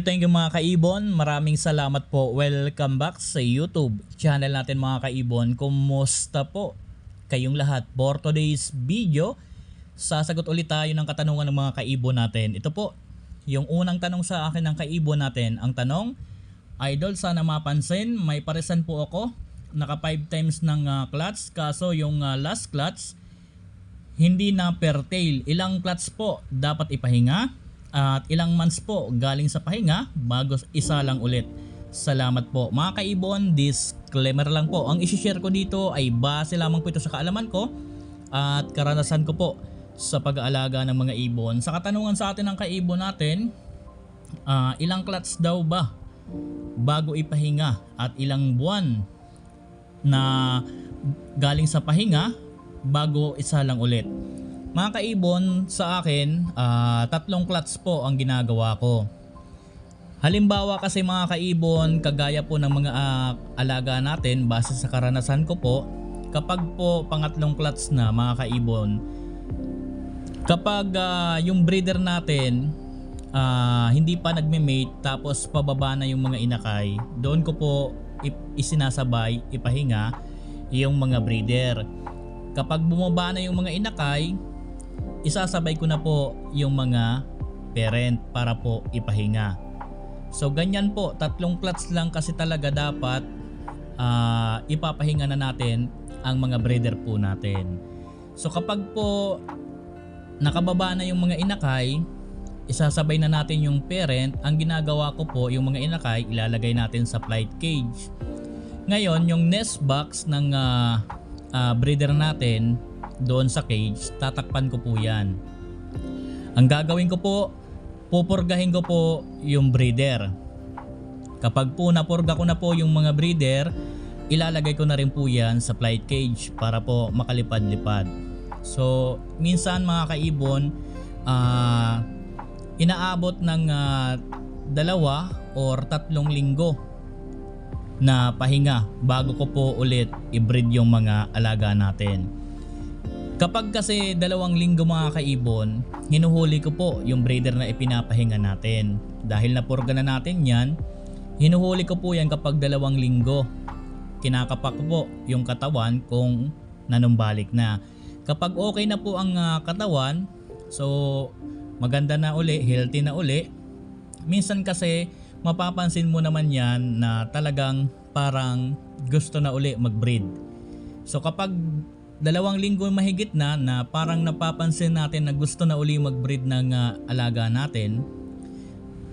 Thank you mga kaibon. Maraming salamat po. Welcome back sa YouTube channel natin mga kaibon. Kumusta po kayong lahat? For today's video, sasagot ulit tayo ng katanungan ng mga kaibon natin. Ito po, yung unang tanong sa akin ng kaibon natin. Ang tanong, Idol, sana mapansin, may parisan po ako. Naka 5 times ng clutch, kaso yung last clutch, hindi na per tail. Ilang clutch po dapat ipahinga? At ilang months po galing sa pahinga bago isa lang ulit? Salamat po mga kaibon. Disclaimer lang po, ang isi-share ko dito ay base lamang po ito sa kaalaman ko at karanasan ko po sa pag-aalaga ng mga ibon. Sa katanungan sa atin ng kaibon natin, ilang clutch daw ba bago ipahinga at ilang buwan na galing sa pahinga bago isa lang ulit? Mga kaibon, sa akin, 3 clutch po ang ginagawa ko. Halimbawa kasi mga kaibon, kagaya po ng mga alaga natin, base sa karanasan ko po, kapag po pangatlong clutch na mga kaibon, kapag yung breeder natin hindi pa nagme-mate tapos pababa na yung mga inakay, doon ko po isinasabay, ipahinga yung mga breeder. Kapag bumaba na yung mga inakay, isasabay ko na po yung mga parent para po ipahinga. So ganyan po, 3 clutch lang kasi talaga dapat ipapahinga na natin ang mga breeder po natin. So kapag po nakababa na yung mga inakay, isasabay na natin yung parent. Ang ginagawa ko po, yung mga inakay ilalagay natin sa flight cage. Ngayon yung nest box ng breeder natin doon sa cage, tatakpan ko po yan. Ang gagawin ko po, pupurgahin ko po yung breeder. Kapag po napurga ko na po yung mga breeder, ilalagay ko na rin po yan sa flight cage para po makalipad-lipad. So minsan mga kaibon, inaabot ng 2 or 3 linggo na pahinga bago ko po ulit i-breed yung mga alaga natin. Kapag kasi 2 linggo mga kaibon, hinuhuli ko po yung breeder na ipinapahinga natin. Dahil napurga na natin yan, hinuhuli ko po yan kapag 2 linggo. Kinakapak ko po yung katawan kung nanumbalik na. Kapag okay na po ang katawan, so maganda na uli, healthy na uli, minsan kasi mapapansin mo naman yan na talagang parang gusto na uli mag-breed. So kapag 2 linggo mahigit na parang napapansin natin na gusto na uli mag-breed ng alaga natin,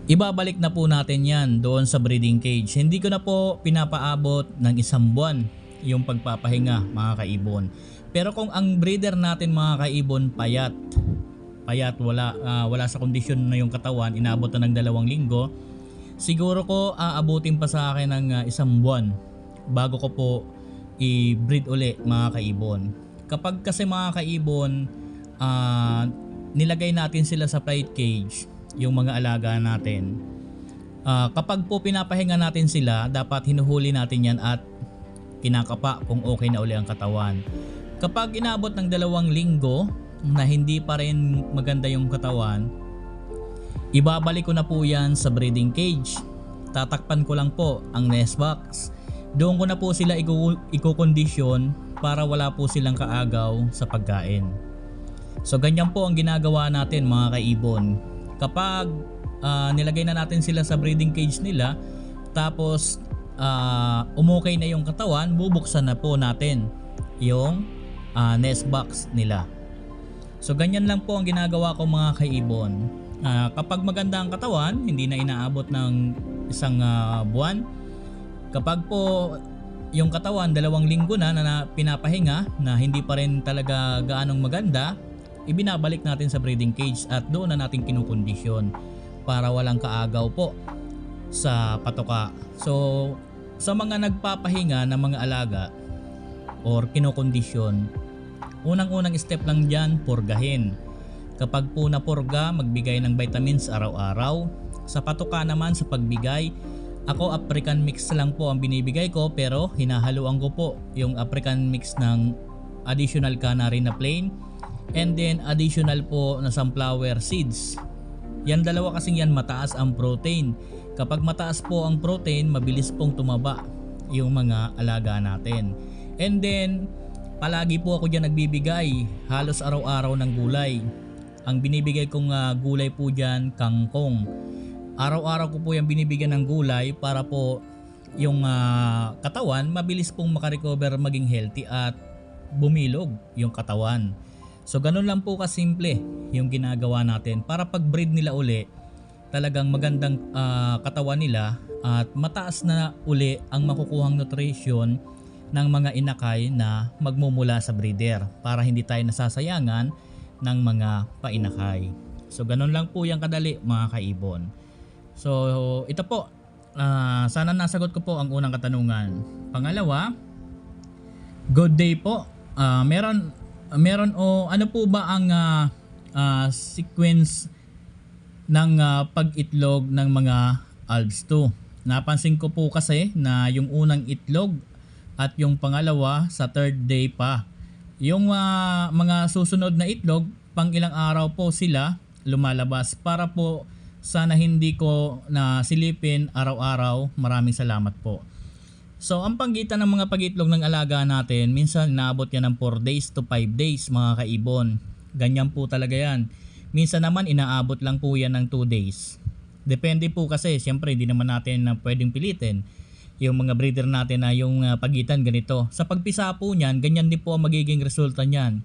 ibabalik na po natin yan doon sa breeding cage. Hindi ko na po pinapaabot ng 1 buwan yung pagpapahinga mga kaibon. Pero kung ang breeder natin mga kaibon payat, wala sa kondisyon na yung katawan, inaabot na ng 2 linggo, siguro ko aabutin pa sa akin ng 1 buwan bago ko po i-breed uli mga kaibon. Kapag kasi mga kaibon, nilagay natin sila sa flight cage, yung mga alaga natin, kapag po pinapahinga natin sila, dapat hinuhuli natin yan at kinakapa kung okay na uli ang katawan. Kapag inabot ng 2 linggo na hindi pa rin maganda yung katawan, ibabalik ko na po yan sa breeding cage. Tatakpan ko lang po ang nest box. Doon ko na po sila ikukondisyon para wala po silang kaagaw sa pagkain. So ganyan po ang ginagawa natin mga kaibon. Kapag nilagay na natin sila sa breeding cage nila, tapos umukay na yung katawan, bubuksan na po natin yung nest box nila. So ganyan lang po ang ginagawa ko mga kaibon. Kapag maganda ang katawan, hindi na inaabot ng 1 buwan. Kapag po yung katawan 2 linggo na pinapahinga na hindi pa rin talaga gaanong maganda, ibinabalik natin sa breeding cage at doon na natin kinukondisyon para walang kaagaw po sa patoka. So sa mga nagpapahinga ng mga alaga or kinukondisyon, unang-unang step lang dyan, purgahin. Kapag po napurga, magbigay ng vitamins araw-araw. Sa patoka naman, sa pagbigay, ako African mix lang po ang binibigay ko, pero hinahaluan ko po yung African mix ng additional canary na plain and then additional po na sunflower seeds. Yan dalawa kasing yan mataas ang protein. Kapag mataas po ang protein, mabilis pong tumaba yung mga alaga natin. And then, palagi po ako dyan nagbibigay halos araw-araw ng gulay. Ang binibigay kong gulay po dyan, kangkong. Araw-araw ko po yung binibigyan ng gulay para po yung katawan mabilis pong makarecover, maging healthy at bumilog yung katawan. So ganun lang po kasimple yung ginagawa natin para pag breed nila uli, talagang magandang katawan nila at mataas na uli ang makukuhang nutrition ng mga inakay na magmumula sa breeder para hindi tayo nasasayangan ng mga painakay. So ganun lang po yung kadali mga kaibon. So ito po, sana nasagot ko po ang unang katanungan. Pangalawa, good day po. Meron o ano po ba ang sequence ng pag-itlog ng mga alves 2? Napansin ko po kasi na yung unang itlog at yung pangalawa sa third day pa. Yung mga susunod na itlog, pang ilang araw po sila lumalabas para po sana hindi ko na silipin araw-araw. Maraming salamat po. So ang pagitan ng mga pag-itlog ng alaga natin, minsan inaabot yan ng 4 days to 5 days mga kaibon. Ganyan po talaga yan. Minsan naman inaabot lang po yan ng 2 days. Depende po kasi, siyempre hindi naman natin pwedeng pilitin yung mga breeder natin na yung pagitan ganito. Sa pagpisa po niyan, ganyan din po ang magiging resulta niyan.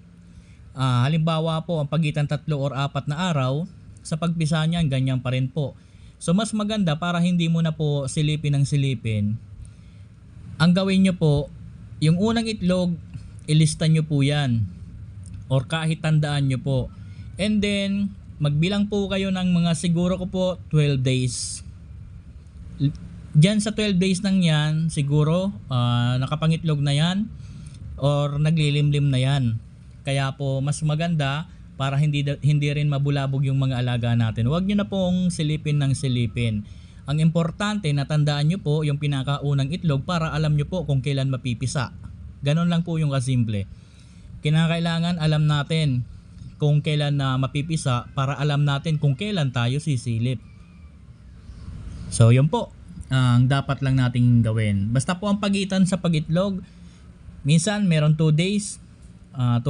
Halimbawa po ang pagitan 3 or 4 na araw, sa pagpisa niyan ganyan pa rin po. So mas maganda para hindi mo na po silipin ng silipin. Ang gawin nyo po, yung unang itlog, ilista nyo po yan. Or kahit tandaan nyo po. And then, magbilang po kayo ng mga siguro ko po 12 days. Diyan sa 12 days nang yan, siguro nakapangitlog na yan or naglilimlim na yan. Kaya po mas maganda para hindi rin mabulabog yung mga alaga natin. Huwag nyo na pong silipin ng silipin. Ang importante na tandaan nyo po yung pinakaunang itlog para alam nyo po kung kailan mapipisa. Ganon lang po yung kasimple. Kinakailangan alam natin kung kailan na mapipisa para alam natin kung kailan tayo sisilip. So yun po ang dapat lang nating gawin. Basta po ang pagitan sa pag-itlog, minsan meron 2 days, 2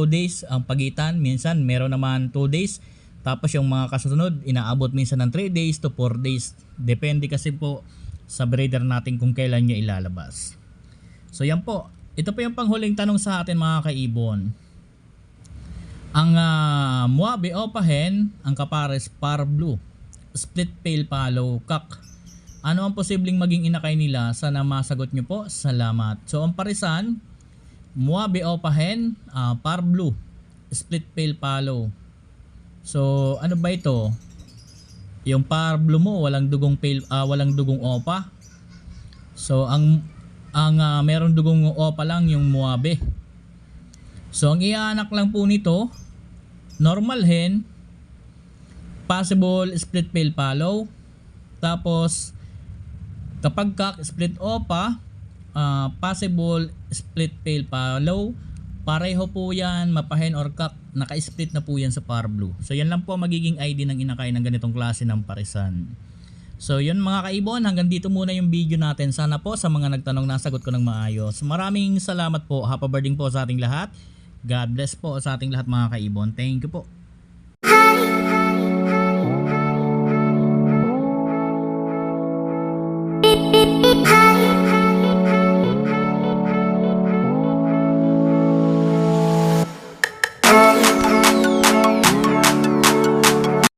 days ang pagitan. Minsan meron naman 2 days. Tapos yung mga kasunod, inaabot minsan ng 3 days to 4 days. Depende kasi po sa breeder natin kung kailan niya ilalabas. So yan po. Ito po yung panghuling tanong sa atin mga kaibon. Ang Muabe Opa Hen, ang kapares Par Blue, Split Pale Fallow Cock. Ano ang posibleng maging inakay nila? Sana masagot nyo po. Salamat. So ang parisan, Muabe Opa Hen, Par Blue, Split Pale Fallow. So ano ba ito? Yung Par Blue mo walang dugong walang dugong opa. So ang meron dugong opa lang yung Muabe. So ang iaanak lang po nito, normal hen, possible split pale fallow. Tapos kapag cock split opa, possible split pale fallow. Pareho po yan, mapahen or cock, naka-split na po yan sa Par Blue. So yan lang po magiging ID ng inakay ng ganitong klase ng parisan. So yun mga kaibon, hanggang dito muna yung video natin. Sana po sa mga nagtanong nasagot ko ng maayos. Maraming salamat po. Happy birthday po sa ating lahat. God bless po sa ating lahat mga kaibon. Thank you po.